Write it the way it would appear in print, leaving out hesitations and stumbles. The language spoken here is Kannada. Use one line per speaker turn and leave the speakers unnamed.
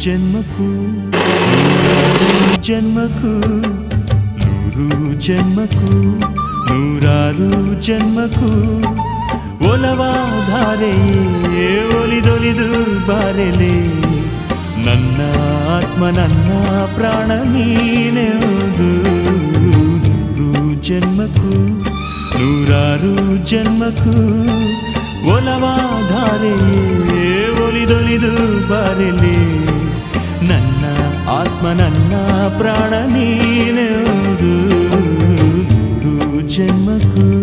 ಜನ್ಮಕ್ಕೂ ಜನ್ಮಕ್ಕೂ ನೂರು ಜನ್ಮಕ್ಕೂ ನೂರಾರು ಜನ್ಮಕ್ಕೂ ಒಲವಾಧಾರೆಯೇ ಒಲಿದೊಲಿದು ಬಾರೆಲೆ ನನ್ನ ಆತ್ಮ ನನ್ನ ಪ್ರಾಣ ನೀನೆವುದು ನೂರು ಜನ್ಮಕ್ಕೂ ನೂರಾರು ಜನ್ಮಕ್ಕೂ ಒಲವಾಧಾರೆಯೇ ಒಲಿದೊಲಿದು ಬಾರೆಲೆ ನನ್ನ ಆತ್ಮ ನನ್ನ ಪ್ರಾಣ ನೀನೆವುದು ನೂರು ಜನ್ಮಕ್ಕೂ